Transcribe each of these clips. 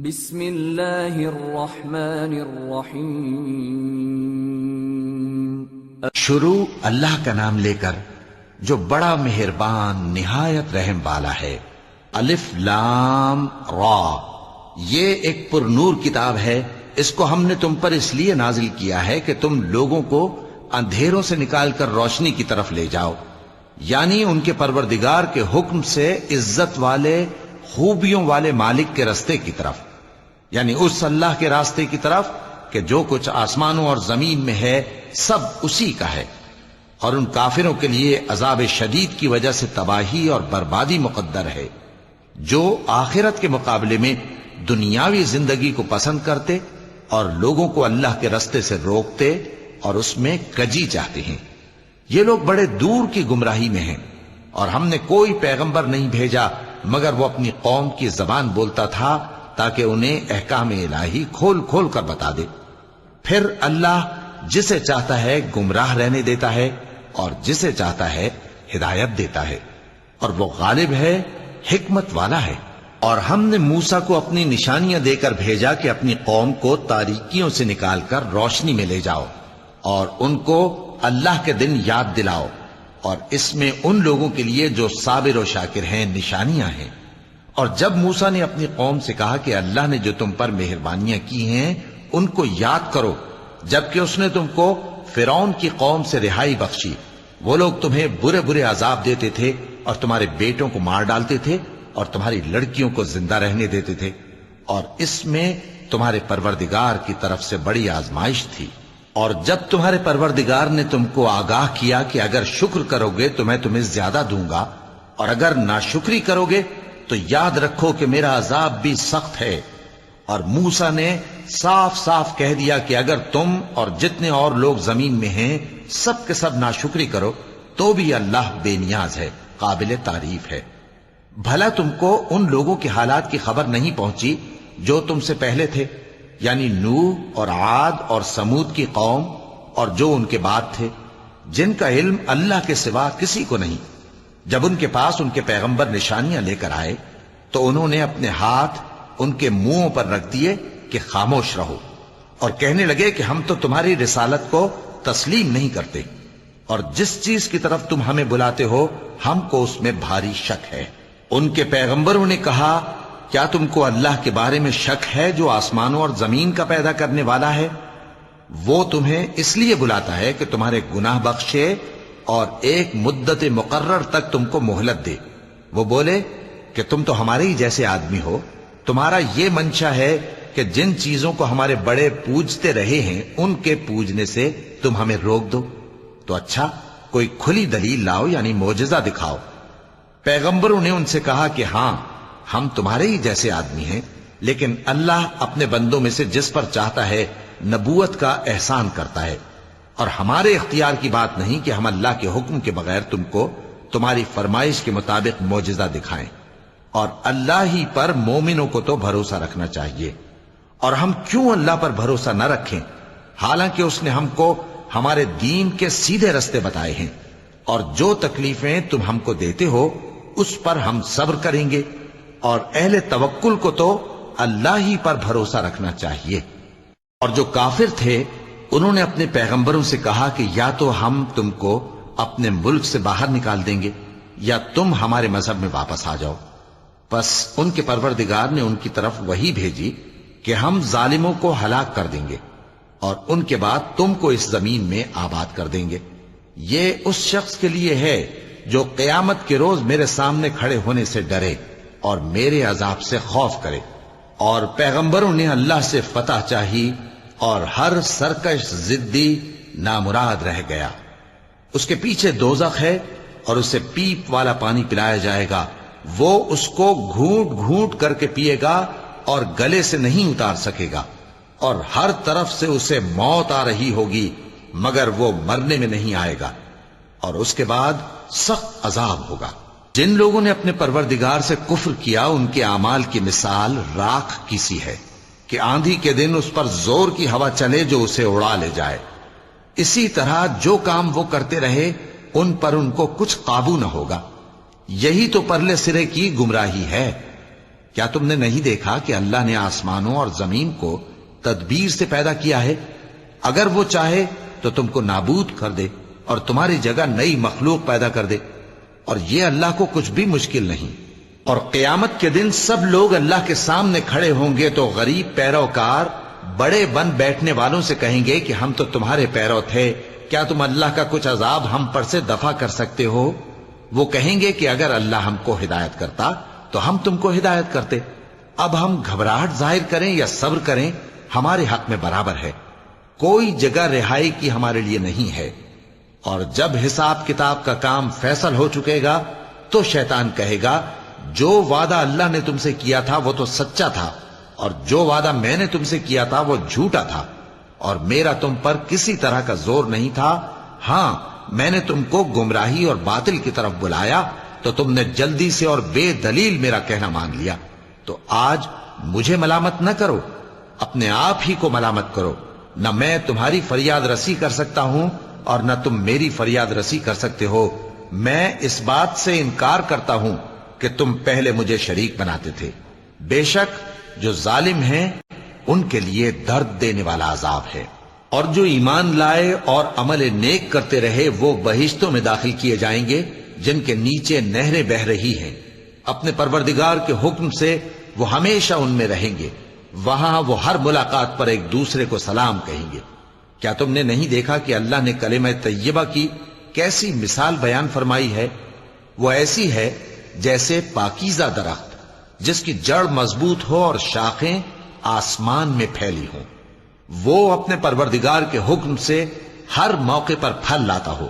بسم اللہ الرحمن الرحیم۔ شروع اللہ کا نام لے کر جو بڑا مہربان نہایت رحم والا ہے۔ الف لام را، یہ ایک پر نور کتاب ہے، اس کو ہم نے تم پر اس لیے نازل کیا ہے کہ تم لوگوں کو اندھیروں سے نکال کر روشنی کی طرف لے جاؤ، یعنی ان کے پروردگار کے حکم سے عزت والے خوبیوں والے مالک کے راستے کی طرف، یعنی اس اللہ کے راستے کی طرف کہ جو کچھ آسمانوں اور زمین میں ہے سب اسی کا ہے۔ اور ان کافروں کے لیے عذاب شدید کی وجہ سے تباہی اور بربادی مقدر ہے، جو آخرت کے مقابلے میں دنیاوی زندگی کو پسند کرتے اور لوگوں کو اللہ کے راستے سے روکتے اور اس میں کجی چاہتے ہیں۔ یہ لوگ بڑے دور کی گمراہی میں ہیں، اور ہم نے کوئی پیغمبر نہیں بھیجا مگر وہ اپنی قوم کی زبان بولتا تھا تاکہ انہیں احکام الہی کھول کھول کر بتا دے۔ پھر اللہ جسے چاہتا ہے گمراہ رہنے دیتا ہے اور جسے چاہتا ہے ہدایت دیتا ہے، اور وہ غالب ہے، حکمت والا ہے۔ اور ہم نے موسیٰ کو اپنی نشانیاں دے کر بھیجا کہ اپنی قوم کو تاریکیوں سے نکال کر روشنی میں لے جاؤ اور ان کو اللہ کے دن یاد دلاؤ، اور اس میں ان لوگوں کے لیے جو صابر و شاکر ہیں نشانیاں ہیں۔ اور جب موسیٰ نے اپنی قوم سے کہا کہ اللہ نے جو تم پر مہربانیاں کی ہیں ان کو یاد کرو، جبکہ اس نے تم کو فرعون کی قوم سے رہائی بخشی، وہ لوگ تمہیں برے برے عذاب دیتے تھے اور تمہارے بیٹوں کو مار ڈالتے تھے اور تمہاری لڑکیوں کو زندہ رہنے دیتے تھے، اور اس میں تمہارے پروردگار کی طرف سے بڑی آزمائش تھی۔ اور جب تمہارے پروردگار نے تم کو آگاہ کیا کہ اگر شکر کرو گے تو میں تمہیں زیادہ دوں گا، اور اگر ناشکری کرو گے تو یاد رکھو کہ میرا عذاب بھی سخت ہے۔ اور موسیٰ نے صاف صاف کہہ دیا کہ اگر تم اور جتنے اور لوگ زمین میں ہیں سب کے سب ناشکری کرو تو بھی اللہ بے نیاز ہے، قابل تعریف ہے۔ بھلا تم کو ان لوگوں کے حالات کی خبر نہیں پہنچی جو تم سے پہلے تھے، یعنی نوح اور عاد اور سمود کی قوم اور جو ان کے بعد تھے، جن کا علم اللہ کے سوا کسی کو نہیں۔ جب ان کے پاس ان کے پیغمبر نشانیاں لے کر آئے تو انہوں نے اپنے ہاتھ ان کے منہوں پر رکھ دیے کہ خاموش رہو، اور کہنے لگے کہ ہم تو تمہاری رسالت کو تسلیم نہیں کرتے، اور جس چیز کی طرف تم ہمیں بلاتے ہو ہم کو اس میں بھاری شک ہے۔ ان کے پیغمبروں نے کہا، کیا تم کو اللہ کے بارے میں شک ہے جو آسمانوں اور زمین کا پیدا کرنے والا ہے؟ وہ تمہیں اس لیے بلاتا ہے کہ تمہارے گناہ بخشے اور ایک مدت مقرر تک تم کو مہلت دے۔ وہ بولے کہ تم تو ہمارے ہی جیسے آدمی ہو، تمہارا یہ منشا ہے کہ جن چیزوں کو ہمارے بڑے پوجتے رہے ہیں ان کے پوجنے سے تم ہمیں روک دو، تو اچھا کوئی کھلی دلیل لاؤ، یعنی معجزہ دکھاؤ۔ پیغمبروں نے ان سے کہا کہ ہاں ہم تمہارے ہی جیسے آدمی ہیں، لیکن اللہ اپنے بندوں میں سے جس پر چاہتا ہے نبوت کا احسان کرتا ہے، اور ہمارے اختیار کی بات نہیں کہ ہم اللہ کے حکم کے بغیر تم کو تمہاری فرمائش کے مطابق معجزہ دکھائیں۔ اور اللہ ہی پر مومنوں کو تو بھروسہ رکھنا چاہیے، اور ہم کیوں اللہ پر بھروسہ نہ رکھیں حالانکہ اس نے ہم کو ہمارے دین کے سیدھے رستے بتائے ہیں، اور جو تکلیفیں تم ہم کو دیتے ہو اس پر ہم صبر کریں گے، اور اہل توکل کو تو اللہ ہی پر بھروسہ رکھنا چاہیے۔ اور جو کافر تھے انہوں نے اپنے پیغمبروں سے کہا کہ یا تو ہم تم کو اپنے ملک سے باہر نکال دیں گے یا تم ہمارے مذہب میں واپس آ جاؤ۔ بس ان کے پروردگار نے ان کی طرف وحی بھیجی کہ ہم ظالموں کو ہلاک کر دیں گے اور ان کے بعد تم کو اس زمین میں آباد کر دیں گے۔ یہ اس شخص کے لیے ہے جو قیامت کے روز میرے سامنے کھڑے ہونے سے ڈرے اور میرے عذاب سے خوف کرے۔ اور پیغمبروں نے اللہ سے فتح چاہی اور ہر سرکش ضدی نامراد رہ گیا۔ اس کے پیچھے دوزخ ہے اور اسے پیپ والا پانی پلایا جائے گا، وہ اس کو گھونٹ گھونٹ کر کے پیے گا اور گلے سے نہیں اتار سکے گا، اور ہر طرف سے اسے موت آ رہی ہوگی مگر وہ مرنے میں نہیں آئے گا، اور اس کے بعد سخت عذاب ہوگا۔ جن لوگوں نے اپنے پروردگار سے کفر کیا ان کے اعمال کی مثال راکھ کی سی ہے کہ آندھی کے دن اس پر زور کی ہوا چلے جو اسے اڑا لے جائے۔ اسی طرح جو کام وہ کرتے رہے ان پر ان کو کچھ قابو نہ ہوگا۔ یہی تو پرلے سرے کی گمراہی ہے۔ کیا تم نے نہیں دیکھا کہ اللہ نے آسمانوں اور زمین کو تدبیر سے پیدا کیا ہے؟ اگر وہ چاہے تو تم کو نابود کر دے اور تمہاری جگہ نئی مخلوق پیدا کر دے، اور یہ اللہ کو کچھ بھی مشکل نہیں۔ اور قیامت کے دن سب لوگ اللہ کے سامنے کھڑے ہوں گے تو غریب پیروکار بڑے بن بیٹھنے والوں سے کہیں گے کہ ہم تو تمہارے پیرو تھے، کیا تم اللہ کا کچھ عذاب ہم پر سے دفع کر سکتے ہو؟ وہ کہیں گے کہ اگر اللہ ہم کو ہدایت کرتا تو ہم تم کو ہدایت کرتے۔ اب ہم گھبراہٹ ظاہر کریں یا صبر کریں ہمارے حق میں برابر ہے، کوئی جگہ رہائی کی ہمارے لیے نہیں ہے۔ اور جب حساب کتاب کا کام فیصل ہو چکے گا تو شیطان کہے گا جو وعدہ اللہ نے تم سے کیا تھا وہ تو سچا تھا، اور جو وعدہ میں نے تم سے کیا تھا وہ جھوٹا تھا، اور میرا تم پر کسی طرح کا زور نہیں تھا۔ ہاں، میں نے تم کو گمراہی اور باطل کی طرف بلایا تو تم نے جلدی سے اور بے دلیل میرا کہنا مان لیا۔ تو آج مجھے ملامت نہ کرو، اپنے آپ ہی کو ملامت کرو۔ نہ میں تمہاری فریاد رسی کر سکتا ہوں اور نہ تم میری فریاد رسی کر سکتے ہو۔ میں اس بات سے انکار کرتا ہوں کہ تم پہلے مجھے شریک بناتے تھے۔ بے شک جو ظالم ہیں ان کے لیے درد دینے والا عذاب ہے۔ اور جو ایمان لائے اور عمل نیک کرتے رہے وہ بہشتوں میں داخل کیے جائیں گے جن کے نیچے نہریں بہہ رہی ہیں۔ اپنے پروردگار کے حکم سے وہ ہمیشہ ان میں رہیں گے، وہاں وہ ہر ملاقات پر ایک دوسرے کو سلام کہیں گے۔ کیا تم نے نہیں دیکھا کہ اللہ نے کلمہ طیبہ کی کیسی مثال بیان فرمائی ہے؟ وہ ایسی ہے جیسے پاکیزہ درخت جس کی جڑ مضبوط ہو اور شاخیں آسمان میں پھیلی ہوں، وہ اپنے پروردگار کے حکم سے ہر موقع پر پھل لاتا ہو۔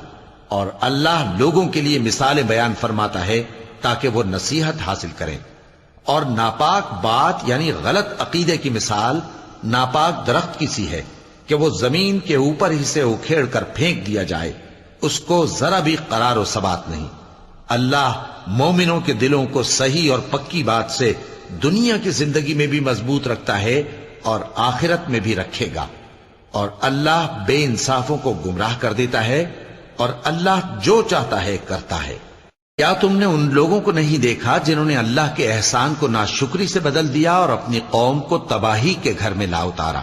اور اللہ لوگوں کے لیے مثالیں بیان فرماتا ہے تاکہ وہ نصیحت حاصل کریں۔ اور ناپاک بات یعنی غلط عقیدے کی مثال ناپاک درخت کی سی ہے کہ وہ زمین کے اوپر ہی سے اکھیڑ کر پھینک دیا جائے، اس کو ذرا بھی قرار و ثبات نہیں۔ اللہ مومنوں کے دلوں کو صحیح اور پکی بات سے دنیا کی زندگی میں بھی مضبوط رکھتا ہے اور آخرت میں بھی رکھے گا۔ اور اللہ بے انصافوں کو گمراہ کر دیتا ہے، اور اللہ جو چاہتا ہے کرتا ہے۔ کیا تم نے ان لوگوں کو نہیں دیکھا جنہوں نے اللہ کے احسان کو ناشکری سے بدل دیا اور اپنی قوم کو تباہی کے گھر میں لا اتارا،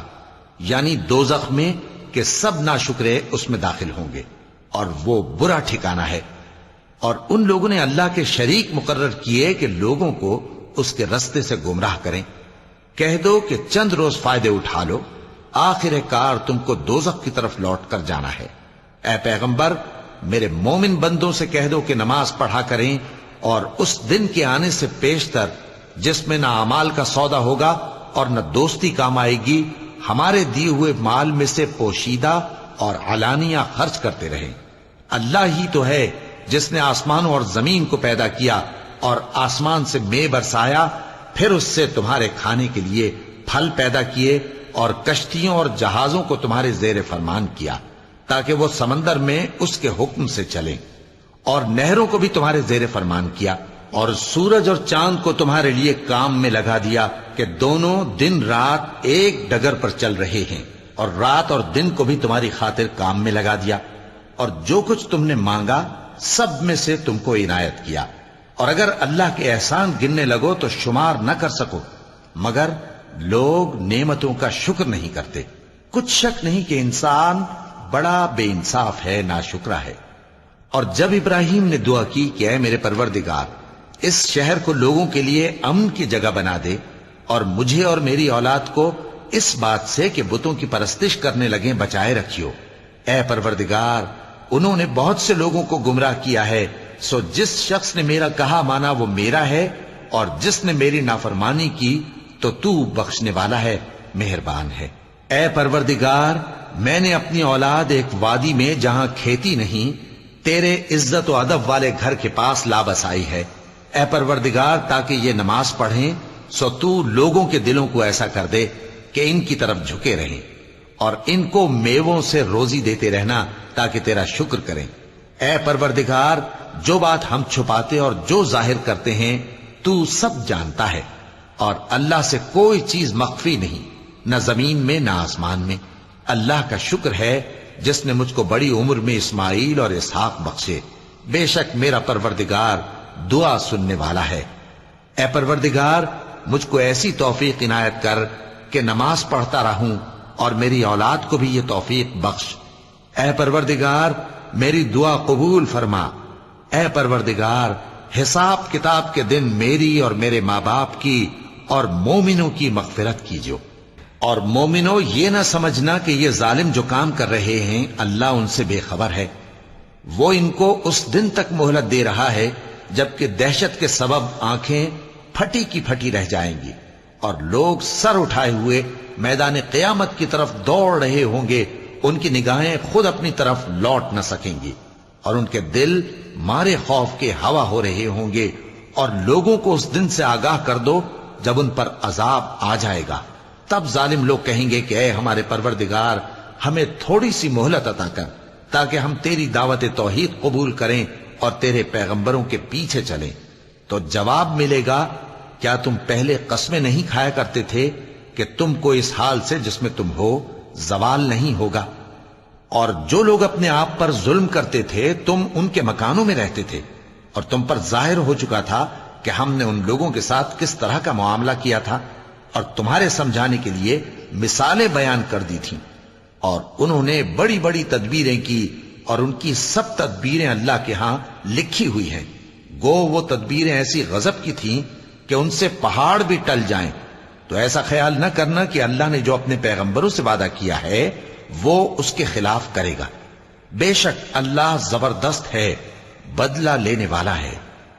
یعنی دوزخ میں کہ سب ناشکرے اس میں داخل ہوں گے، اور وہ برا ٹھکانہ ہے۔ اور ان لوگوں نے اللہ کے شریک مقرر کیے کہ لوگوں کو اس کے رستے سے گمراہ کریں۔ کہہ دو کہ چند روز فائدے اٹھا لو، آخر کار تم کو دوزخ کی طرف لوٹ کر جانا ہے۔ اے پیغمبر، میرے مومن بندوں سے کہہ دو کہ نماز پڑھا کریں، اور اس دن کے آنے سے پیشتر جس میں نہ اعمال کا سودا ہوگا اور نہ دوستی کام آئے گی، ہمارے دیے ہوئے مال میں سے پوشیدہ اور علانیہ خرچ کرتے رہیں۔ اللہ ہی تو ہے جس نے آسمانوں اور زمین کو پیدا کیا اور آسمان سے مے برسایا، پھر اس سے تمہارے کھانے کے لیے پھل پیدا کیے اور کشتیوں اور جہازوں کو تمہارے زیر فرمان کیا تاکہ وہ سمندر میں اس کے حکم سے چلیں، اور نہروں کو بھی تمہارے زیر فرمان کیا، اور سورج اور چاند کو تمہارے لیے کام میں لگا دیا کہ دونوں دن رات ایک ڈگر پر چل رہے ہیں، اور رات اور دن کو بھی تمہاری خاطر کام میں لگا دیا، اور جو کچھ تم نے مانگا سب میں سے تم کو عنایت کیا۔ اور اگر اللہ کے احسان گننے لگو تو شمار نہ کر سکو، مگر لوگ نعمتوں کا شکر نہیں کرتے۔ کچھ شک نہیں کہ انسان بڑا بے انصاف ہے، ناشکرا ہے۔ اور جب ابراہیم نے دعا کی کہ اے میرے پروردگار، اس شہر کو لوگوں کے لیے امن کی جگہ بنا دے، اور مجھے اور میری اولاد کو اس بات سے کہ بتوں کی پرستش کرنے لگیں بچائے رکھیو۔ اے پروردگار، انہوں نے بہت سے لوگوں کو گمراہ کیا ہے، سو جس شخص نے میرا کہا مانا وہ میرا ہے، اور جس نے میری نافرمانی کی تو تو بخشنے والا ہے، مہربان ہے۔ اے پروردگار، میں نے اپنی اولاد ایک وادی میں جہاں کھیتی نہیں، تیرے عزت و ادب والے گھر کے پاس لا بسائی ہے۔ اے پروردگار، تاکہ یہ نماز پڑھیں، سو تو لوگوں کے دلوں کو ایسا کر دے کہ ان کی طرف جھکے رہیں، اور ان کو میووں سے روزی دیتے رہنا تاکہ تیرا شکر کریں۔ اے پروردگار، جو بات ہم چھپاتے اور جو ظاہر کرتے ہیں تو سب جانتا ہے، اور اللہ سے کوئی چیز مخفی نہیں، نہ زمین میں نہ آسمان میں۔ اللہ کا شکر ہے جس نے مجھ کو بڑی عمر میں اسماعیل اور اسحاق بخشے، بے شک میرا پروردگار دعا سننے والا ہے۔ اے پروردگار، مجھ کو ایسی توفیق عنایت کر کہ نماز پڑھتا رہوں اور میری اولاد کو بھی یہ توفیق بخش۔ اے پروردگار میری دعا قبول فرما۔ اے پروردگار حساب کتاب کے دن میری اور میرے ماں باپ کی اور مومنوں کی مغفرت کیجو۔ اور مومنوں یہ نہ سمجھنا کہ یہ ظالم جو کام کر رہے ہیں اللہ ان سے بے خبر ہے، وہ ان کو اس دن تک مہلت دے رہا ہے جبکہ دہشت کے سبب آنکھیں پھٹی کی پھٹی رہ جائیں گی اور لوگ سر اٹھائے ہوئے میدان قیامت کی طرف دوڑ رہے ہوں گے، ان کی نگاہیں خود اپنی طرف لوٹ نہ سکیں گی اور ان کے دل مارے خوف کے ہوا ہو رہے ہوں گے۔ اور لوگوں کو اس دن سے آگاہ کر دو جب ان پر عذاب آ جائے گا، تب ظالم لوگ کہیں گے کہ اے ہمارے پروردگار ہمیں تھوڑی سی مہلت عطا کر تاکہ ہم تیری دعوت توحید قبول کریں اور تیرے پیغمبروں کے پیچھے چلیں۔ تو جواب ملے گا کیا تم پہلے قسمیں نہیں کھایا کرتے تھے کہ تم کو اس حال سے جس میں تم ہو زوال نہیں ہوگا؟ اور جو لوگ اپنے آپ پر ظلم کرتے تھے تم ان کے مکانوں میں رہتے تھے اور تم پر ظاہر ہو چکا تھا کہ ہم نے ان لوگوں کے ساتھ کس طرح کا معاملہ کیا تھا اور تمہارے سمجھانے کے لیے مثالیں بیان کر دی تھیں۔ اور انہوں نے بڑی بڑی تدبیریں کی اور ان کی سب تدبیریں اللہ کے ہاں لکھی ہوئی ہیں، گو وہ تدبیریں ایسی غضب کی تھیں کہ ان سے پہاڑ بھی ٹل جائیں۔ تو ایسا خیال نہ کرنا کہ اللہ نے جو اپنے پیغمبروں سے وعدہ کیا ہے وہ اس کے خلاف کرے گا۔ بے شک اللہ زبردست ہے، بدلہ لینے والا ہے۔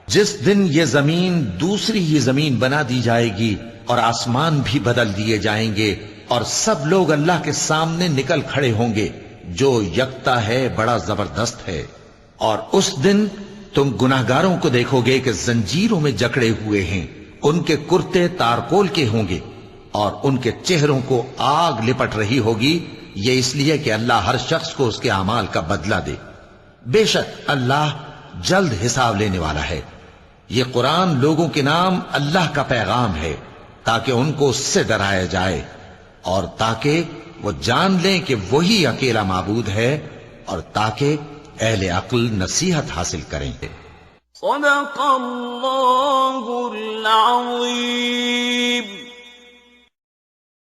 جس دن یہ زمین دوسری ہی زمین بنا دی جائے گی اور آسمان بھی بدل دیے جائیں گے اور سب لوگ اللہ کے سامنے نکل کھڑے ہوں گے جو یکتا ہے بڑا زبردست ہے۔ اور اس دن تم گناہگاروں کو دیکھو گے کہ زنجیروں میں جکڑے ہوئے ہیں، ان کے کرتے تارکول کے ہوں گے اور ان کے چہروں کو آگ لپٹ رہی ہوگی، یہ اس لیے کہ اللہ ہر شخص کو اس کے اعمال کا بدلہ دے۔ بے شک اللہ جلد حساب لینے والا ہے۔ یہ قرآن لوگوں کے نام اللہ کا پیغام ہے تاکہ ان کو اس سے ڈرایا جائے اور تاکہ وہ جان لیں کہ وہی اکیلا معبود ہے اور تاکہ اہل عقل نصیحت حاصل کریں۔ صدق اللہ العظیم۔